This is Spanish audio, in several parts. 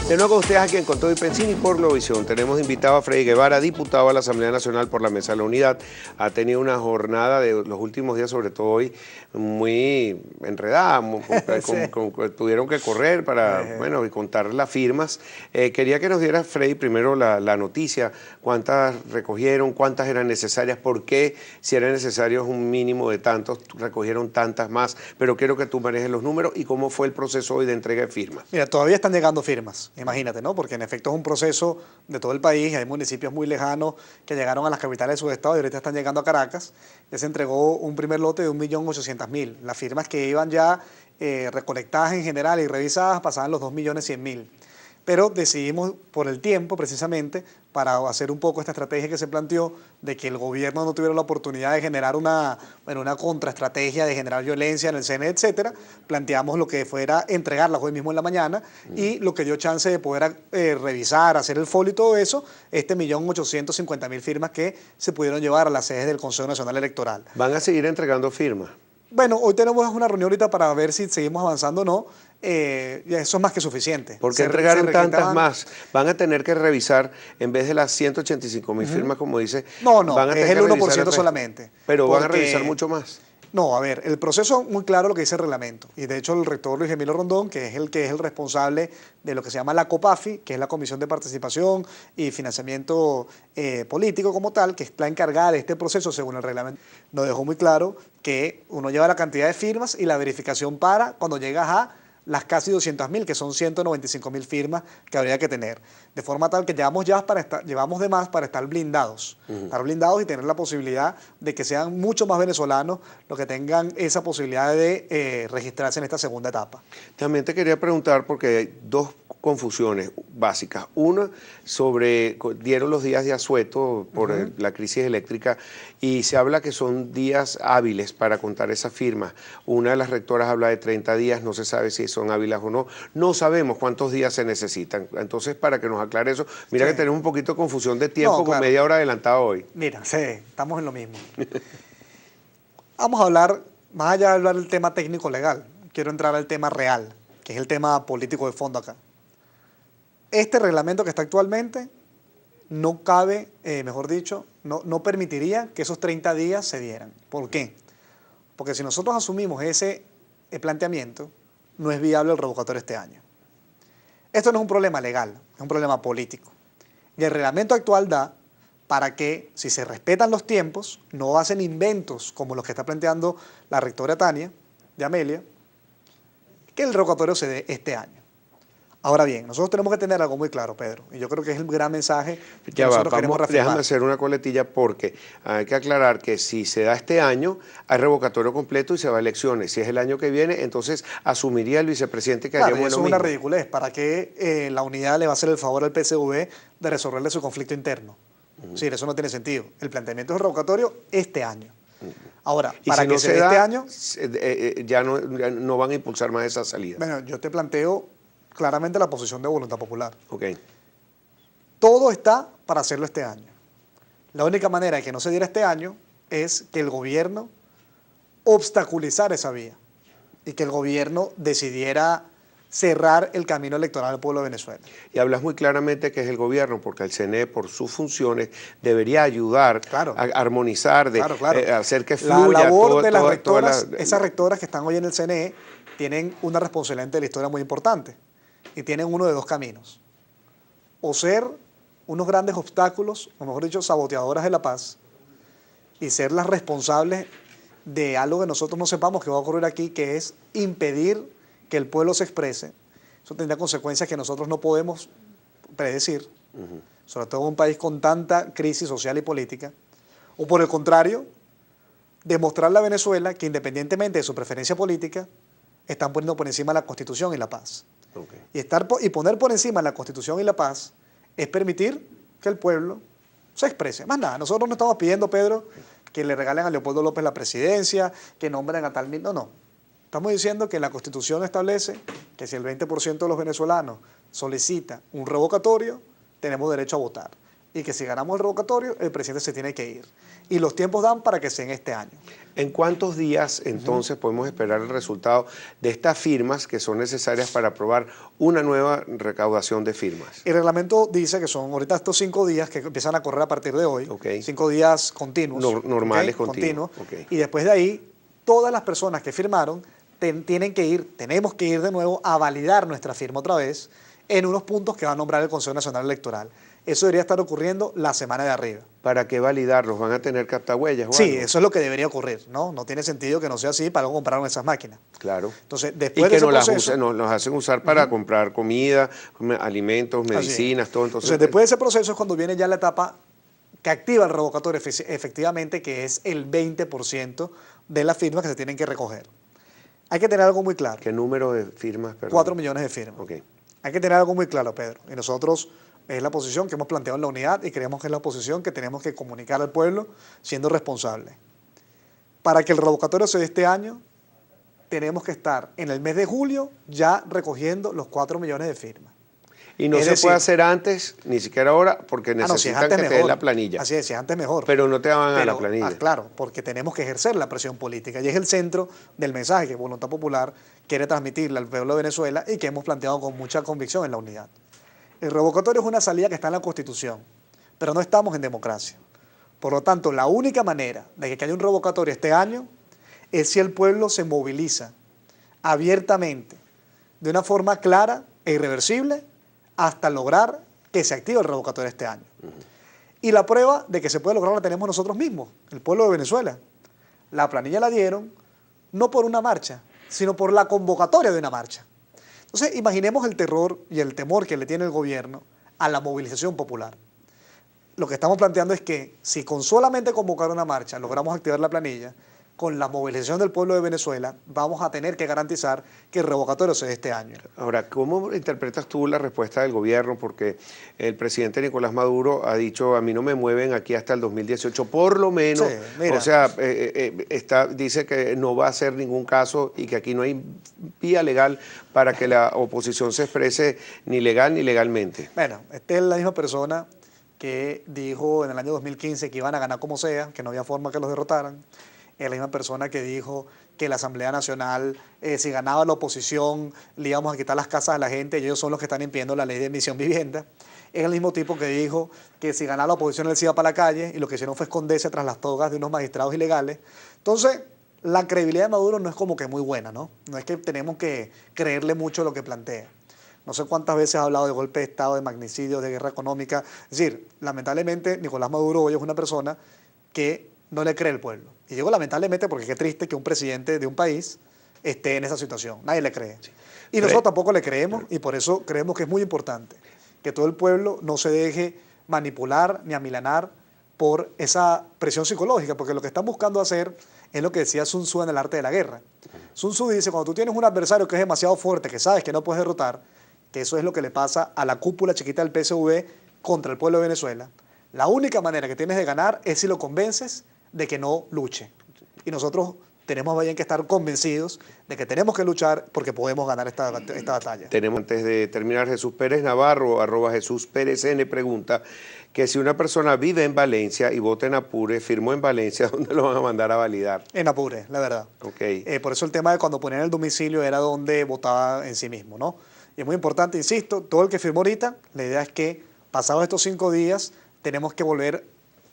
De nuevo con ustedes aquí en Con Todo y Pensín y por Globovisión. Tenemos invitado a Freddy Guevara, diputado a la Asamblea Nacional por la Mesa de la Unidad. Ha tenido una jornada de los últimos días, sobre todo hoy, muy enredada. Sí. Tuvieron que correr para, bueno, y contar las firmas. Quería que nos diera, Freddy, primero la noticia. ¿Cuántas recogieron? ¿Cuántas eran necesarias? ¿Por qué, si eran necesarios un mínimo de tantos, recogieron tantas más? Pero quiero que tú manejes los números y cómo fue el proceso hoy de entrega de firmas. Mira, todavía están llegando firmas, imagínate, ¿no? Porque en efecto es un proceso de todo el país, hay municipios muy lejanos que llegaron a las capitales de sus estados y ahorita están llegando a Caracas. Ya se entregó un primer lote de 1.800.000. Las firmas que iban ya recolectadas en general y revisadas pasaban los 2.100.000. Pero decidimos por el tiempo, precisamente, para hacer un poco esta estrategia que se planteó de que el gobierno no tuviera la oportunidad de generar una contraestrategia, de generar violencia en el CNE, etcétera, planteamos lo que fuera entregarlas hoy mismo en la mañana y lo que dio chance de poder revisar, hacer el folio y todo eso, 1.850.000 firmas que se pudieron llevar a las sedes del Consejo Nacional Electoral. ¿Van a seguir entregando firmas? Bueno, hoy tenemos una reunión ahorita para ver si seguimos avanzando o no. Eso es más que suficiente. ¿Por qué entregaron tantas más? Van a tener que revisar, en vez de las 185.000 firmas, como dice, no, van a es tener el que 1% solamente. Pero van a revisar mucho más. No, a ver, el proceso muy claro lo que dice el reglamento. Y de hecho el rector Luis Emilio Rondón, que es el responsable de lo que se llama la COPAFI, que es la Comisión de Participación y Financiamiento Político como tal, que es la encargada de este proceso según el reglamento, nos dejó muy claro que uno lleva la cantidad de firmas y la verificación para cuando llegas a las casi 200.000, que son 195.000 firmas que habría que tener. De forma tal que llevamos de más para estar blindados. Estar blindados y tener la posibilidad de que sean mucho más venezolanos los que tengan esa posibilidad de registrarse en esta segunda etapa. También te quería preguntar, porque hay dos confusiones básicas. Una, dieron los días de asueto por la crisis eléctrica y se habla que son días hábiles para contar esas firmas. Una de las rectoras habla de 30 días, no se sabe si son hábiles o no. No sabemos cuántos días se necesitan. Entonces, para que nos aclare eso, mira que tenemos un poquito de confusión de tiempo con media hora adelantada hoy. Mira, sí, estamos en lo mismo. Vamos a hablar, más allá de hablar del tema técnico-legal, quiero entrar al tema real, que es el tema político de fondo acá. Este reglamento que está actualmente no cabe, mejor dicho, no permitiría que esos 30 días se dieran. ¿Por qué? Porque si nosotros asumimos ese planteamiento, no es viable el revocatorio este año. Esto no es un problema legal, es un problema político. Y el reglamento actual da para que, si se respetan los tiempos, no hacen inventos como los que está planteando la rectora Tania de Amelia, que el revocatorio se dé este año. Ahora bien, nosotros tenemos que tener algo muy claro, Pedro, y yo creo que es el gran mensaje que nosotros queremos reafirmar. Déjame hacer una coletilla porque hay que aclarar que si se da este año, hay revocatorio completo y se va a elecciones. Si es el año que viene, entonces asumiría el vicepresidente que haríamos lo mismo. Eso es una ridiculez. ¿Para qué la unidad le va a hacer el favor al PSV de resolverle su conflicto interno? Sí, eso no tiene sentido. El planteamiento es revocatorio este año. Ahora, para si que no se dé este año... ya no van a impulsar más esa salida. Bueno, yo te planteo claramente la posición de Voluntad Popular. Okay. Todo está para hacerlo este año. La única manera de que no se diera este año es que el gobierno obstaculizara esa vía y que el gobierno decidiera cerrar el camino electoral al pueblo de Venezuela. Y hablas muy claramente que es el gobierno, porque el CNE, por sus funciones, debería ayudar a armonizar, hacer que fluya. La labor de las rectoras, esas rectoras que están hoy en el CNE, tienen una responsabilidad ante la historia muy importante y tienen uno de dos caminos. O ser unos grandes obstáculos, o mejor dicho, saboteadoras de la paz, y ser las responsables de algo que nosotros no sepamos que va a ocurrir aquí, que es impedir que el pueblo se exprese. Eso tendrá consecuencias que nosotros no podemos predecir, sobre todo en un país con tanta crisis social y política. O por el contrario, demostrarle a Venezuela que independientemente de su preferencia política, están poniendo por encima la Constitución y la paz. Y poner por encima la Constitución y la paz es permitir que el pueblo se exprese. Más nada, nosotros no estamos pidiendo, Pedro, que le regalen a Leopoldo López la presidencia, que nombren a tal... No. Estamos diciendo que la Constitución establece que si el 20% de los venezolanos solicita un revocatorio, tenemos derecho a votar. y que si ganamos el revocatorio, el presidente se tiene que ir. Y los tiempos dan para que sea en este año. ¿En cuántos días entonces podemos esperar el resultado de estas firmas que son necesarias para aprobar una nueva recaudación de firmas? El reglamento dice que son ahorita estos 5 días que empiezan a correr a partir de hoy, 5 días continuos. Normales, continuos. Y después de ahí, todas las personas que firmaron tenemos que ir de nuevo a validar nuestra firma otra vez en unos puntos que va a nombrar el Consejo Nacional Electoral. Eso debería estar ocurriendo la semana de arriba. ¿Para qué validarlos? ¿Van a tener captahuellas o Sí, algo? eso es lo que debería ocurrir, ¿no? No tiene sentido que no sea así, para algo compraron esas máquinas. Claro. Entonces, después y que de ese proceso, nos hacen usar para comprar comida, alimentos, medicinas, todo. Entonces, después de ese proceso es cuando viene ya la etapa que activa el revocatorio efectivamente, que es el 20% de las firmas que se tienen que recoger. Hay que tener algo muy claro. ¿Qué número de firmas? Perdón. 4 millones de firmas. Okay. Hay que tener algo muy claro, Pedro. Y nosotros es la posición que hemos planteado en la unidad y creemos que es la posición que tenemos que comunicar al pueblo siendo responsables. Para que el revocatorio se dé este año, tenemos que estar en el mes de julio ya recogiendo los 4 millones de firmas. Y no se puede hacer antes, ni siquiera ahora, porque necesitan si es antes que mejor. te den la planilla. Así es, si es antes mejor. Pero no te van a la planilla. Claro, porque tenemos que ejercer la presión política. Y es el centro del mensaje que Voluntad Popular quiere transmitirle al pueblo de Venezuela y que hemos planteado con mucha convicción en la unidad. El revocatorio es una salida que está en la Constitución, pero no estamos en democracia. Por lo tanto, la única manera de que haya un revocatorio este año es si el pueblo se moviliza abiertamente, de una forma clara e irreversible, hasta lograr que se active el revocatorio este año. Y la prueba de que se puede lograr la tenemos nosotros mismos, el pueblo de Venezuela. La planilla la dieron no por una marcha, sino por la convocatoria de una marcha. Entonces, imaginemos el terror y el temor que le tiene el gobierno a la movilización popular. Lo que estamos planteando es que si con solamente convocar una marcha logramos activar la planilla, con la movilización del pueblo de Venezuela, vamos a tener que garantizar que el revocatorio se dé este año. Ahora, ¿cómo interpretas tú la respuesta del gobierno? Porque el presidente Nicolás Maduro ha dicho, a mí no me mueven aquí hasta el 2018, por lo menos. Sí, o sea, dice que no va a hacer ningún caso y que aquí no hay vía legal para que la oposición se exprese ni legal ni legalmente. Bueno, esta es la misma persona que dijo en el año 2015 que iban a ganar como sea, que no había forma que los derrotaran. Es la misma persona que dijo que la Asamblea Nacional, si ganaba la oposición, le íbamos a quitar las casas a la gente y ellos son los que están impidiendo la ley de emisión vivienda. Es el mismo tipo que dijo que si ganaba la oposición él se iba para la calle y lo que hicieron fue esconderse tras las togas de unos magistrados ilegales. Entonces, la credibilidad de Maduro no es como que muy buena, ¿no? No es que tenemos que creerle mucho lo que plantea. No sé cuántas veces ha hablado de golpe de Estado, de magnicidio, de guerra económica. Es decir, lamentablemente Nicolás Maduro hoy es una persona que no le cree el pueblo. Y digo lamentablemente porque qué triste que un presidente de un país esté en esa situación. Nadie le cree. Sí. Y nosotros tampoco le creemos y por eso creemos que es muy importante que todo el pueblo no se deje manipular ni amilanar por esa presión psicológica, porque lo que están buscando hacer es lo que decía Sun Tzu en El arte de la guerra. Sun Tzu dice, cuando tú tienes un adversario que es demasiado fuerte, que sabes que no puedes derrotar, que eso es lo que le pasa a la cúpula chiquita del PSV contra el pueblo de Venezuela, la única manera que tienes de ganar es si lo convences de que no luche. Y nosotros tenemos bien que estar convencidos de que tenemos que luchar porque podemos ganar esta batalla. Tenemos, antes de terminar, Jesús Pérez Navarro, @Jesús Pérez N, pregunta que si una persona vive en Valencia y vota en Apure, firmó en Valencia, ¿dónde lo van a mandar a validar? En Apure, la verdad. Okay. Por eso el tema de cuando ponían el domicilio era donde votaba en sí mismo, ¿no? Y es muy importante, insisto, todo el que firmó ahorita, la idea es que pasados estos 5 días tenemos que volver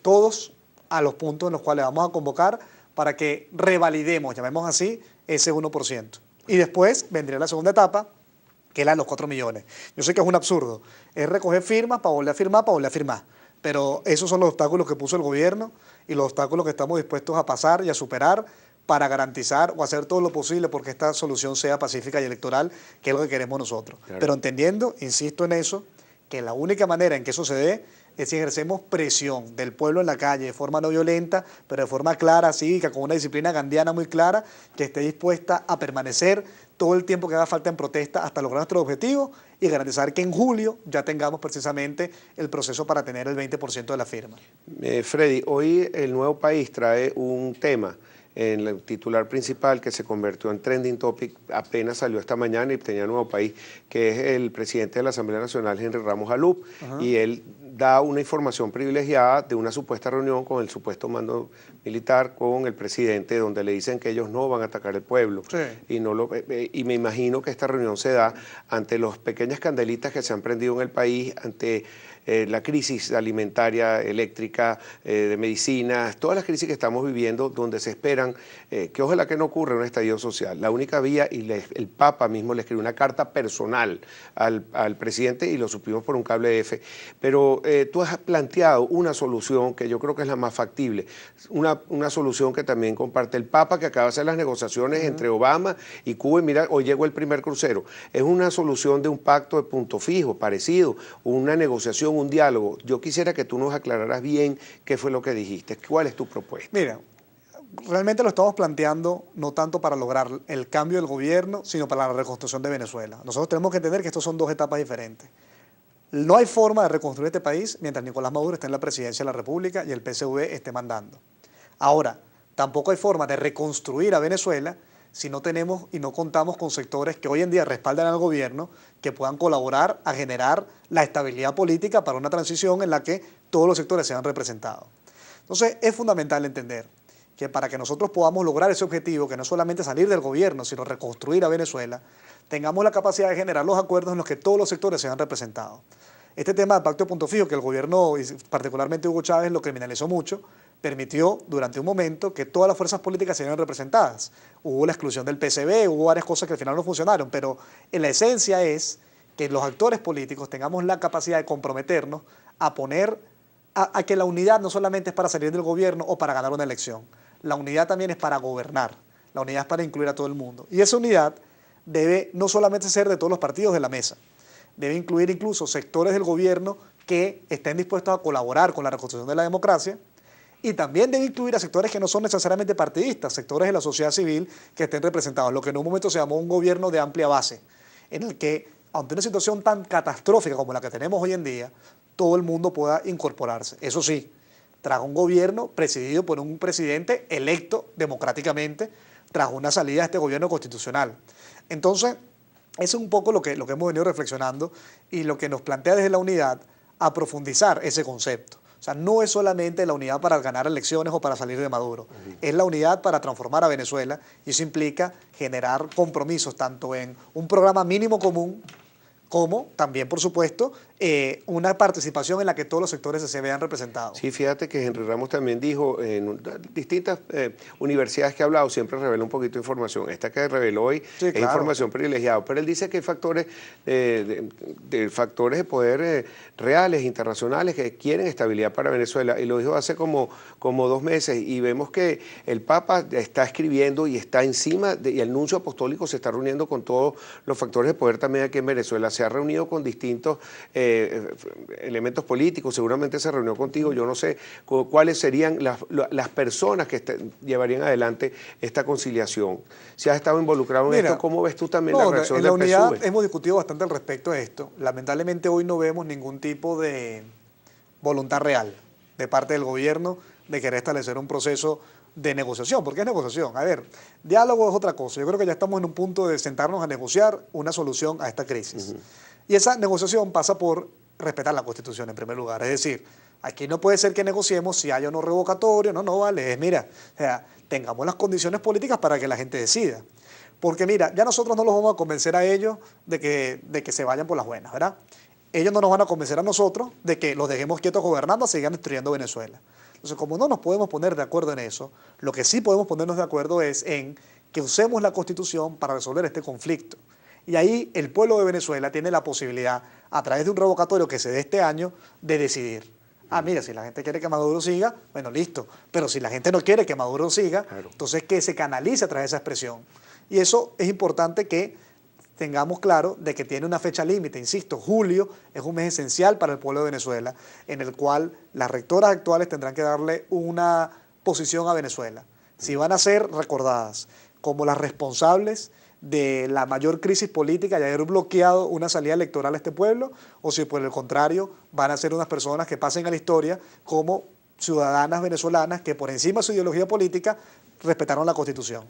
todos a los puntos en los cuales vamos a convocar para que revalidemos, llamemos así, ese 1%. Y después vendría la segunda etapa, que eran los 4 millones. Yo sé que es un absurdo, es recoger firmas para volver a firmar, pero esos son los obstáculos que puso el gobierno y los obstáculos que estamos dispuestos a pasar y a superar para garantizar o hacer todo lo posible porque esta solución sea pacífica y electoral, que es lo que queremos nosotros. Claro. Pero entendiendo, insisto en eso, que la única manera en que eso se dé es si ejercemos presión del pueblo en la calle de forma no violenta, pero de forma clara, cívica, con una disciplina gandiana muy clara, que esté dispuesta a permanecer todo el tiempo que haga falta en protesta hasta lograr nuestro objetivo y garantizar que en julio ya tengamos precisamente el proceso para tener el 20% de la firma. Freddy, hoy el Nuevo País trae un tema en el titular principal que se convirtió en trending topic, apenas salió esta mañana y tenía Nuevo País, que es el presidente de la Asamblea Nacional, Henry Ramos Alup, y él da una información privilegiada de una supuesta reunión con el supuesto mando militar, con el presidente, donde le dicen que ellos no van a atacar el pueblo. Sí. Y me imagino que esta reunión se da ante las pequeñas candelitas que se han prendido en el país, ante la crisis alimentaria, eléctrica, de medicinas, todas las crisis que estamos viviendo, donde se esperan que ojalá que no ocurra un estallido social. La única vía, y el Papa mismo le escribió una carta personal al presidente y lo supimos por un cable F, pero tú has planteado una solución que yo creo que es la más factible, una solución que también comparte el Papa, que acaba de hacer las negociaciones entre Obama y Cuba, y mira, hoy llegó el primer crucero. Es una solución de un pacto de punto fijo, parecido, una negociación, un diálogo. Yo quisiera que tú nos aclararas bien qué fue lo que dijiste, cuál es tu propuesta. Mira, realmente lo estamos planteando no tanto para lograr el cambio del gobierno, sino para la reconstrucción de Venezuela. Nosotros tenemos que entender que estos son dos etapas diferentes. No hay forma de reconstruir este país mientras Nicolás Maduro esté en la presidencia de la República y el PSV esté mandando. Ahora, tampoco hay forma de reconstruir a Venezuela si no tenemos y no contamos con sectores que hoy en día respaldan al gobierno, que puedan colaborar a generar la estabilidad política para una transición en la que todos los sectores sean representados. Entonces, es fundamental entender que para que nosotros podamos lograr ese objetivo, que no solamente salir del gobierno, sino reconstruir a Venezuela, tengamos la capacidad de generar los acuerdos en los que todos los sectores sean representados. Este tema del pacto de punto fijo, que el gobierno, y particularmente Hugo Chávez, lo criminalizó mucho, permitió durante un momento que todas las fuerzas políticas se vieran representadas. Hubo la exclusión del PSB, hubo varias cosas que al final no funcionaron, pero en la esencia es que los actores políticos tengamos la capacidad de comprometernos a poner a que la unidad no solamente es para salir del gobierno o para ganar una elección, la unidad también es para gobernar, la unidad es para incluir a todo el mundo. Y esa unidad debe no solamente ser de todos los partidos de la mesa, debe incluir incluso sectores del gobierno que estén dispuestos a colaborar con la reconstrucción de la democracia, y también debe incluir a sectores que no son necesariamente partidistas, sectores de la sociedad civil que estén representados, lo que en un momento se llamó un gobierno de amplia base, en el que, ante una situación tan catastrófica como la que tenemos hoy en día, todo el mundo pueda incorporarse. Eso sí, tras un gobierno presidido por un presidente electo democráticamente, tras una salida de este gobierno constitucional. Entonces, eso es un poco lo que hemos venido reflexionando y lo que nos plantea desde la unidad a profundizar ese concepto. O sea, no es solamente la unidad para ganar elecciones o para salir de Maduro, es la unidad para transformar a Venezuela, y eso implica generar compromisos tanto en un programa mínimo común como también, por supuesto, una participación en la que todos los sectores se vean representados. Sí, fíjate que Henry Ramos también dijo en distintas universidades que ha hablado, siempre revela un poquito de información. Esta que reveló hoy Sí, es claro. información privilegiada, pero él dice que hay factores factores de poder reales, internacionales, que quieren estabilidad para Venezuela, y lo dijo hace como 2 meses, y vemos que el Papa está escribiendo y está encima, y el nuncio apostólico se está reuniendo con todos los factores de poder también aquí en Venezuela. Se ha reunido con distintos elementos políticos, seguramente se reunió contigo, yo no sé cuáles serían las personas que llevarían adelante esta conciliación. Si has estado involucrado en esto, ¿cómo ves tú también la reacción del PSUV? En la unidad hemos discutido bastante al respecto de esto. Lamentablemente hoy no vemos ningún tipo de voluntad real de parte del gobierno de querer establecer un proceso de negociación, porque es negociación. A ver, diálogo es otra cosa. Yo creo que ya estamos en un punto de sentarnos a negociar una solución a esta crisis. Y esa negociación pasa por respetar la Constitución en primer lugar. Es decir, aquí no puede ser que negociemos si hay o no revocatorio, no vale. Es, mira, o sea, tengamos las condiciones políticas para que la gente decida. Porque mira, ya nosotros no los vamos a convencer a ellos de que se vayan por las buenas, ¿verdad? Ellos no nos van a convencer a nosotros de que los dejemos quietos gobernando, sigan destruyendo Venezuela. Entonces, como no nos podemos poner de acuerdo en eso, lo que sí podemos ponernos de acuerdo es en que usemos la Constitución para resolver este conflicto. Y ahí el pueblo de Venezuela tiene la posibilidad, a través de un revocatorio que se dé este año, de decidir. Ah, mira, si la gente quiere que Maduro siga, bueno, listo. Pero si la gente no quiere que Maduro siga, entonces que se canalice a través de esa expresión. Y eso es importante que tengamos claro de que tiene una fecha límite. Insisto, julio es un mes esencial para el pueblo de Venezuela, en el cual las rectoras actuales tendrán que darle una posición a Venezuela. Si van a ser recordadas como las responsables de la mayor crisis política y haber bloqueado una salida electoral a este pueblo, o si por el contrario van a ser unas personas que pasen a la historia como ciudadanas venezolanas que por encima de su ideología política respetaron la Constitución.